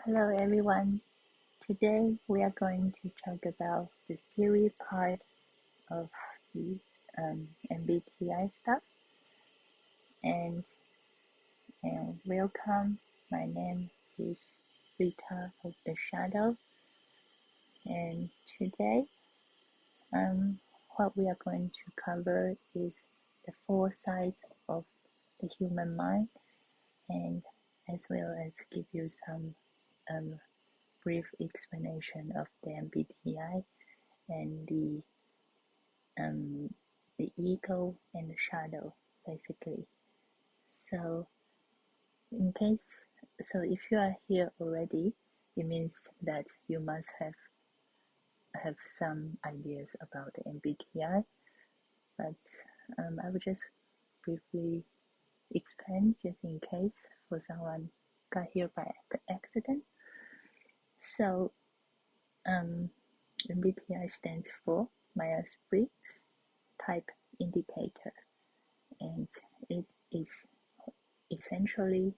Hello everyone. Today we are going to talk about the theory part of the MBTI stuff. And welcome. My name is Rita of the Shadow. And today, what we are going to cover is the 4 sides of the human mind, and as well as give you some brief explanation of the MBTI and the ego and the shadow, basically. So if you are here already, it means that you must have some ideas about the MBTI, but I will just briefly explain just in case for someone got here by accident. So MBTI stands for Myers-Briggs Type Indicator, and it is essentially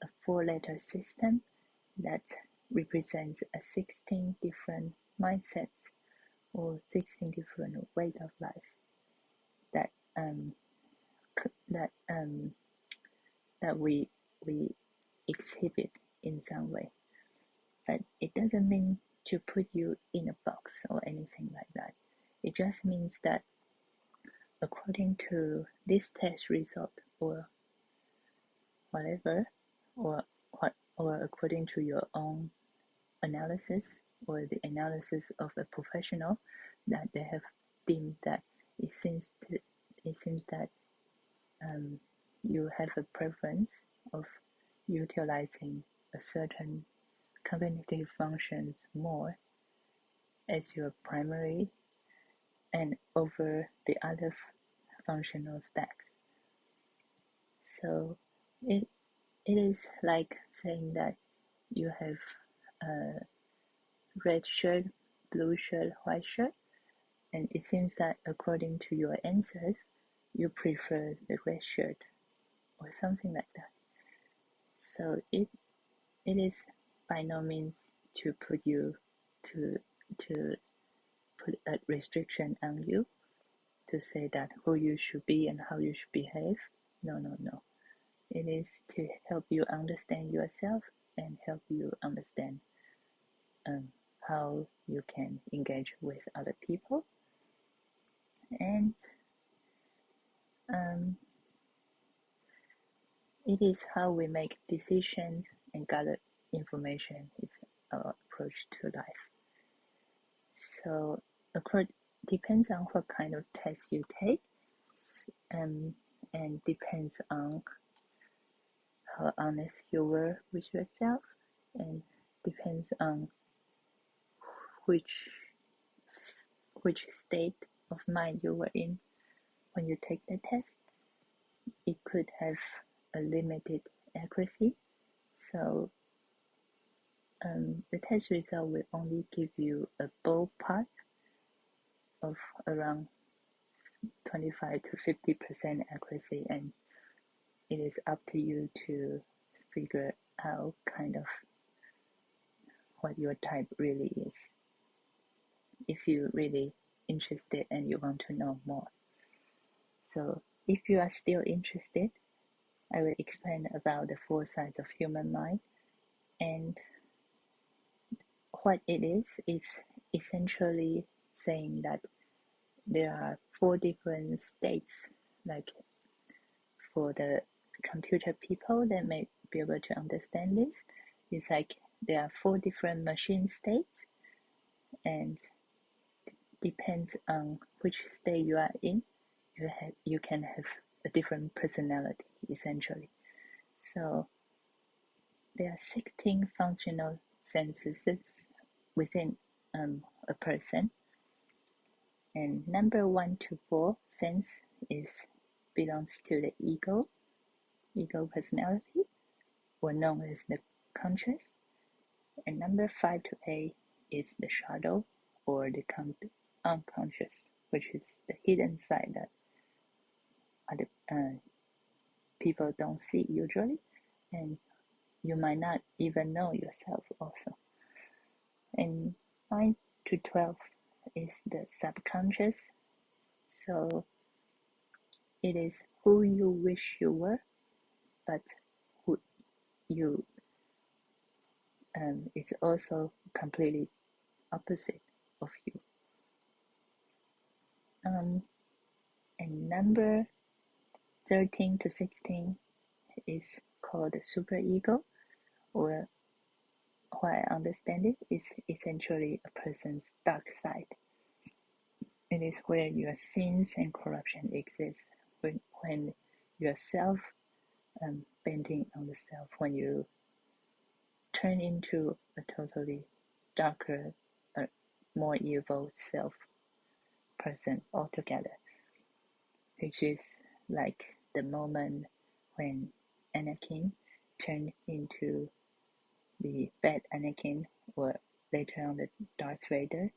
a 4-letter system that represents 16 different mindsets or 16 different ways of life that we exhibit in some way. But it doesn't mean to put you in a box or anything like that. It just means that according to this test result or whatever, or according to your own analysis or the analysis of a professional, that they have deemed that it seems that you have a preference of utilizing a certain cognitive functions more as your primary and over the other functional stacks. So it is like saying that you have a red shirt, blue shirt, white shirt, and it seems that according to your answers, you prefer the red shirt or something like that. So it is by no means to put you to put a restriction on you to say that who you should be and how you should behave. No. It is to help you understand yourself and help you understand how you can engage with other people. And it is how we make decisions and gather information. It's our approach to life. So depends on what kind of test you take, and depends on how honest you were with yourself, and depends on which state of mind you were in when you take the test. It could have a limited accuracy, so the test result will only give you a ballpark of around 25 to 50% accuracy, and it is up to you to figure out kind of what your type really is, if you're really interested and you want to know more. So if you are still interested, I will explain about the 4 sides of human mind. And what it is essentially saying that there are 4 different states. Like for the computer people that may be able to understand this, it's like there are 4 different machine states, and depends on which state you are in, you can have a different personality, essentially. So there are 16 functional senses within a person, and number 1 to 4 sense belongs to the ego personality, or known as the conscious, and number 5 to 8 is the shadow, or the unconscious, which is the hidden side that other people don't see usually, and you might not even know yourself also. And 9 to 12 is the subconscious. So it is who you wish you were, but who you it's also completely opposite of you. And number 13 to 16 is called the superego, or how I understand it is essentially a person's dark side. It is where your sins and corruption exist, when you are bending on the self, when you turn into a totally darker, more evil self person altogether, which is like the moment when Anakin turned into the bad Anakin, or later on the Darth Vader.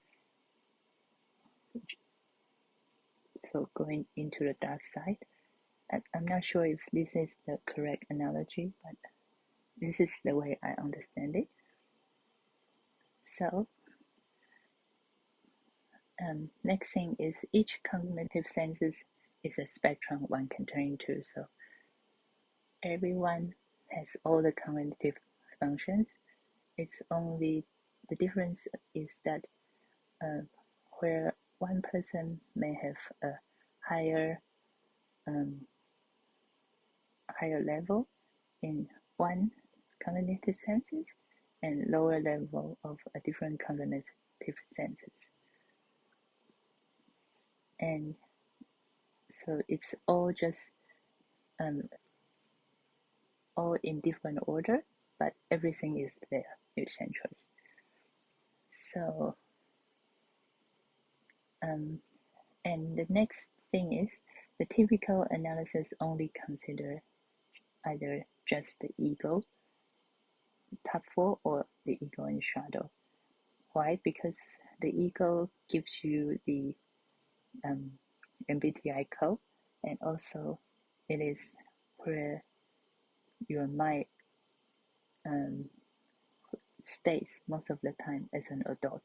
So going into the dark side. I'm not sure if this is the correct analogy, but this is the way I understand it. So next thing is each cognitive senses is a spectrum one can turn into. So everyone has all the cognitive functions. It's only the difference is that where one person may have a higher level in one cognitive senses and lower level of a different cognitive senses. And so it's all just all in different order, but everything is there essentially. So and the next thing is the typical analysis only consider either just the ego, top 4, or the ego in shadow. Why? Because the ego gives you the MBTI code, and also it is where your mind stays most of the time as an adult.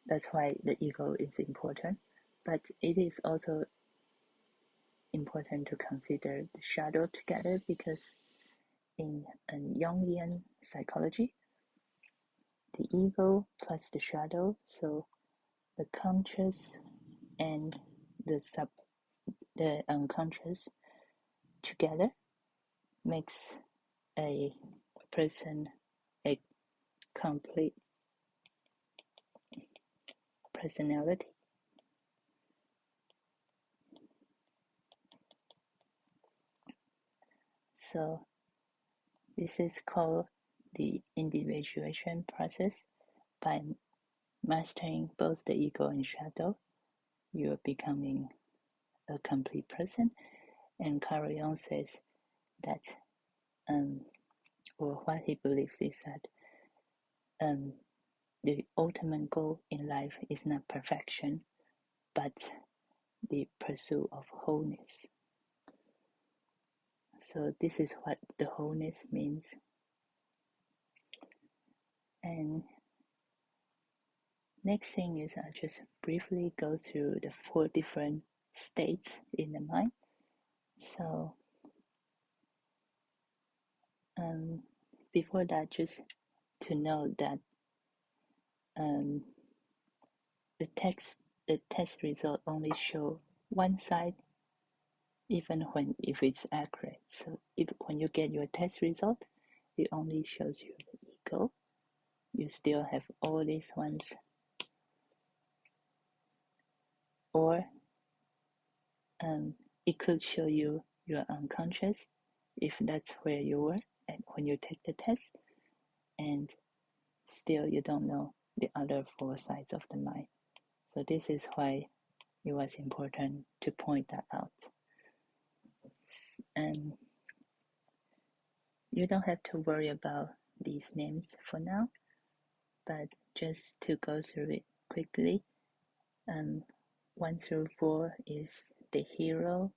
That's why the ego is important, but it is also important to consider the shadow together, because in Jungian psychology, the ego plus the shadow, so the conscious and the unconscious together makes a person a complete personality. So this is called the individuation process. By mastering both the ego and shadow, you are becoming a complete person. And Carl Jung says that, or what he believes is that the ultimate goal in life is not perfection, but the pursuit of wholeness. So this is what the wholeness means. And next thing is I just briefly go through the 4 different states in the mind. So before that, just to know that the test result only show one side, even if it's accurate. So when you get your test result, it only shows you the ego. You still have all these ones, or it could show you your unconscious, if that's where you were and when you take the test, and still you don't know the other 4 sides of the mind. So this is why it was important to point that out. And you don't have to worry about these names for now, but just to go through it quickly, 1 through 4 is the hero,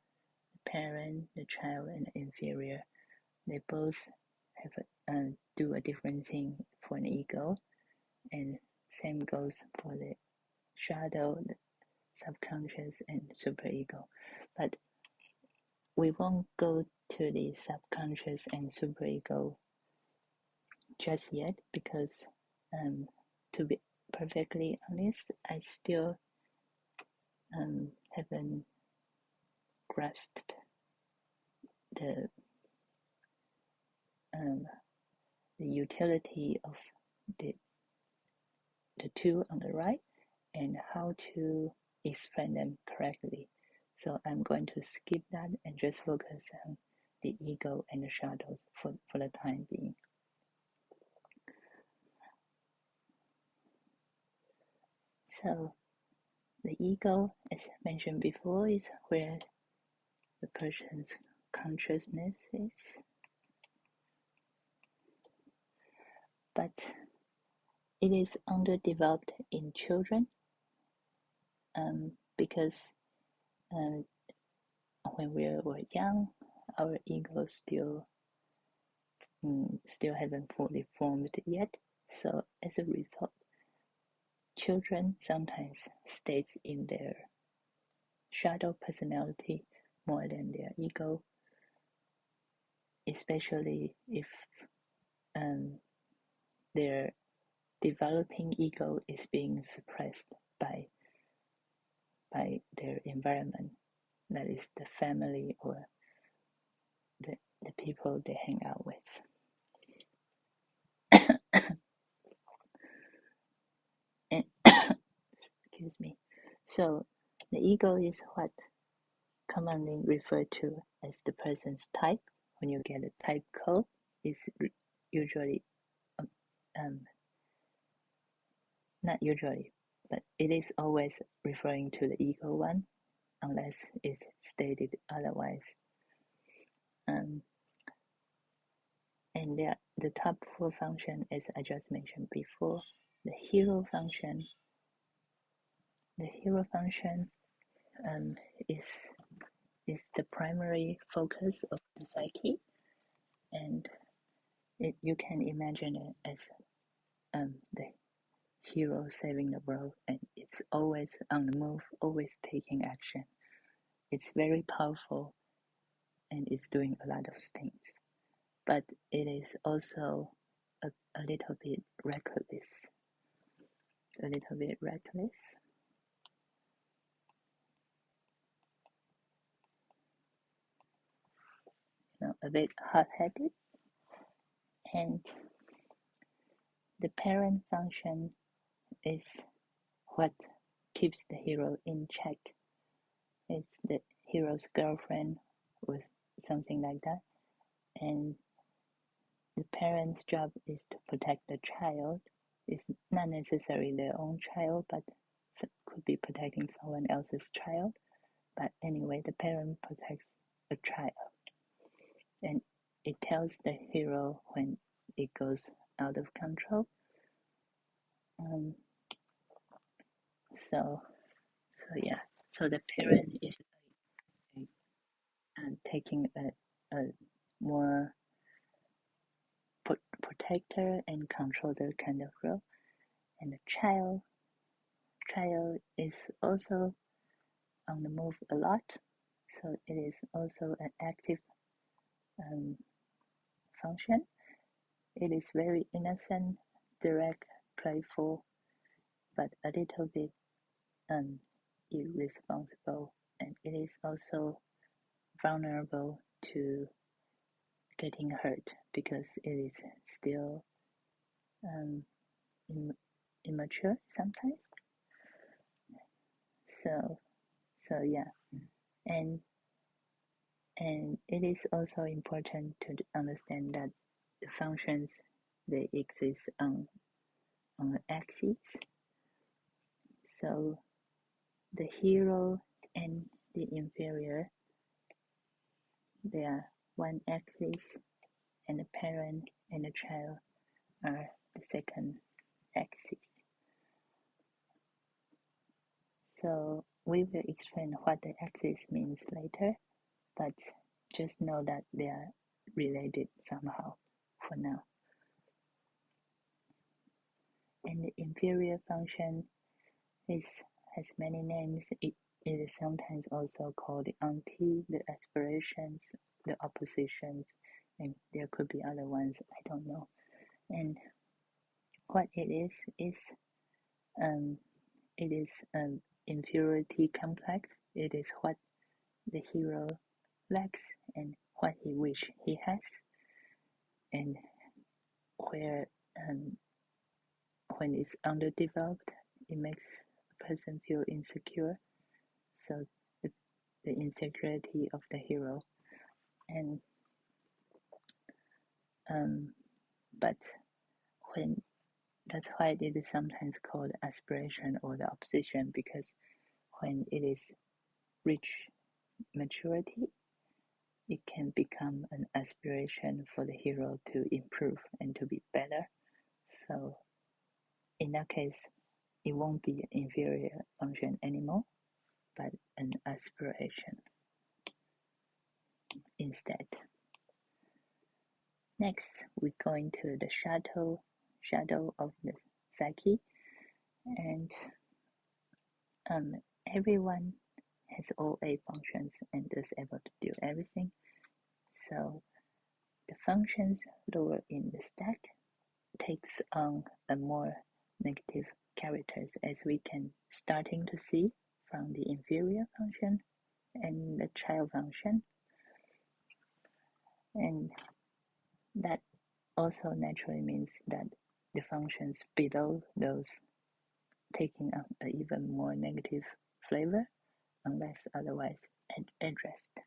the parent, the child, and the inferior. they both have do a different thing for an ego, and same goes for the shadow, the subconscious, and superego. But we won't go to the subconscious and superego just yet, because to be perfectly honest, I still haven't grasped the the utility of the two on the right and how to explain them correctly. So I'm going to skip that and just focus on the ego and the shadows for the time being. So the ego, as mentioned before, is where the person's consciousness is. But it is underdeveloped in children because when we were young, our ego still haven't fully formed yet. So as a result, children sometimes stays in their shadow personality more than their ego, especially if their developing ego is being suppressed by their environment, that is the family or the people they hang out with. And excuse me. So the ego is what commonly referred to as the person's type. When you get a type code, it's usually not usually, but it is always referring to the ego one, unless it's stated otherwise. And the top four function, as I just mentioned before, the hero function. The hero function is the primary focus of the psyche, and you can imagine it as the hero saving the world, and it's always on the move, always taking action. It's very powerful, and it's doing a lot of things, but it is also a little bit reckless. A little bit reckless. A bit hot-headed, and the parent function is what keeps the hero in check. It's the hero's girlfriend or something like that, and the parent's job is to protect the child. It's not necessarily their own child, but could be protecting someone else's child. But anyway, the parent protects the child, and it tells the hero when it goes out of control. So the parent is taking a more protector and controller kind of role, and the child is also on the move a lot, so it is also an active function. It is very innocent, direct, playful, but a little bit irresponsible, and it is also vulnerable to getting hurt because it is still immature sometimes. So yeah, and it is also important to understand that the functions, they exist on an axis. So the hero and the inferior, they are one axis, and the parent and the child are the second axis. So we will explain what the axis means later, but just know that they are related somehow for now. And the inferior function has many names. It is sometimes also called the anti, the aspirations, the oppositions, and there could be other ones, I don't know. And what it is inferiority complex. It is what the hero lacks and what he wish he has, and where when it's underdeveloped, it makes a person feel insecure. So the insecurity of the hero, and but when that's why it is sometimes called aspiration or the opposition, because when it is reach maturity, it can become an aspiration for the hero to improve and to be better. So in that case, it won't be an inferior function anymore, but an aspiration instead. Next, we go into the shadow of the psyche, and everyone has all 8 functions and is able to do everything. So the functions lower in the stack takes on a more negative characters, as we can starting to see from the inferior function and the child function, and that also naturally means that the functions below those taking on an even more negative flavor unless otherwise addressed.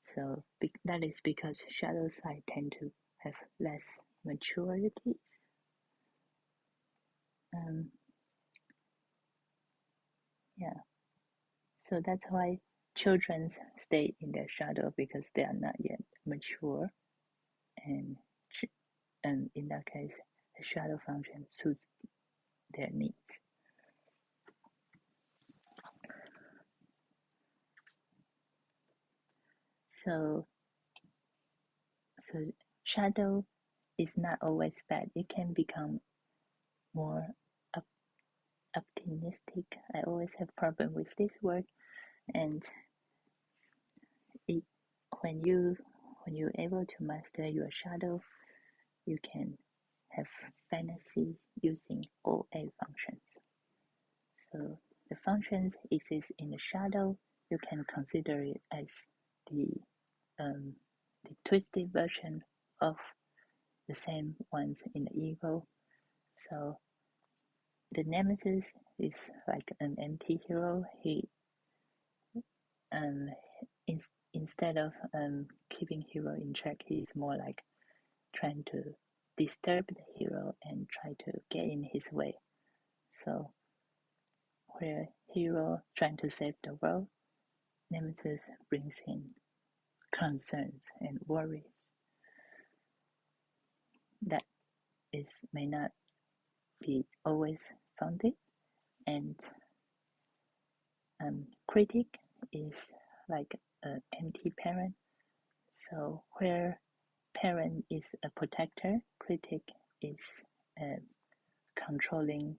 So that is because shadow side tend to have less maturity. Yeah, so that's why children stay in their shadow, because they are not yet mature, and in that case, the shadow function suits their needs. So shadow is not always bad. It can become more optimistic. I always have problem with this word, and when you're able to master your shadow, you can have fantasy using all 8 functions. So the functions exist in the shadow. You can consider it as the twisted version of the same ones in the ego. So the nemesis is like an anti-hero. He instead of keeping hero in check, he's more like trying to disturb the hero and try to get in his way. So where hero trying to save the world, nemesis brings in concerns and worries that may not be always founded. And critic is like an anti-parent. So where parent is a protector, critic is controlling,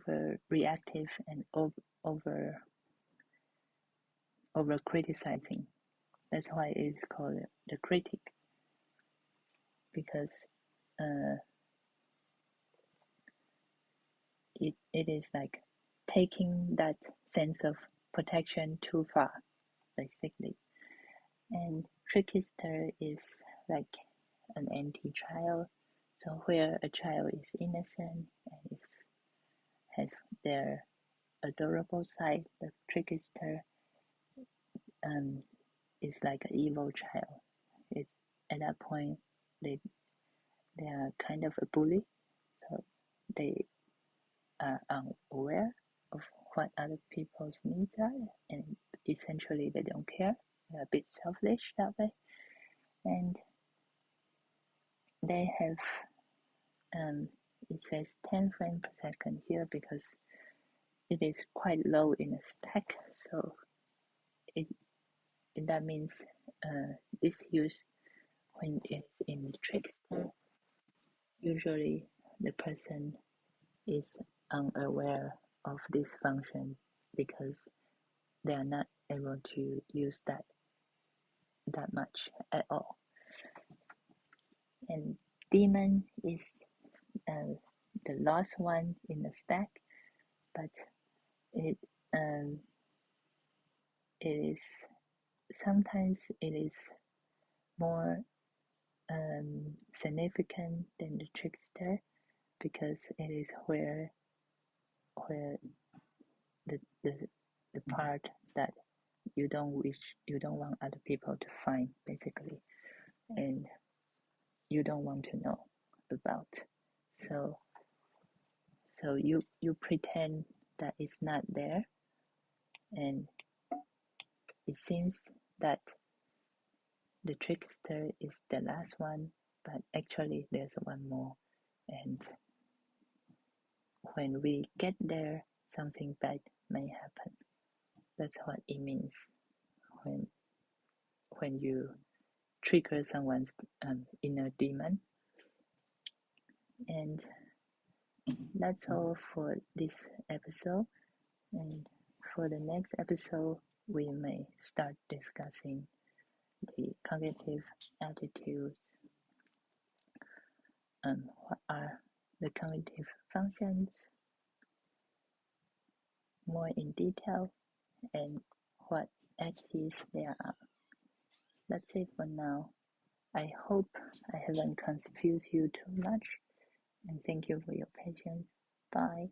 over reactive and over criticizing. That's why it's called the critic, because it is like taking that sense of protection too far, basically. And trickster is like an anti-child, so where a child is innocent and has their adorable side, the trickster is like an evil child. It's at that point they are kind of a bully, so they are unaware of what other people's needs are, and essentially they don't care. They're a bit selfish that way, and they have it says 10 frames per second here because it is quite low in the stack, so that means this use when it's in the trickster, usually the person is unaware of this function because they are not able to use that much at all. And demon is the last one in the stack, but it is sometimes it is more significant than the trickster because it is where the part that you don't want other people to find, basically, and you don't want to know about. So you pretend that it's not there, and it seems that the trickster is the last one, but actually there's one more, and when we get there, something bad may happen. That's what it means when you trigger someone's inner demon. And that's all for this episode. And for the next episode, we may start discussing the cognitive attitudes. What are the cognitive functions more in detail, and what axes there are. That's it for now. I hope I haven't confused you too much, and thank you for your patience. Bye.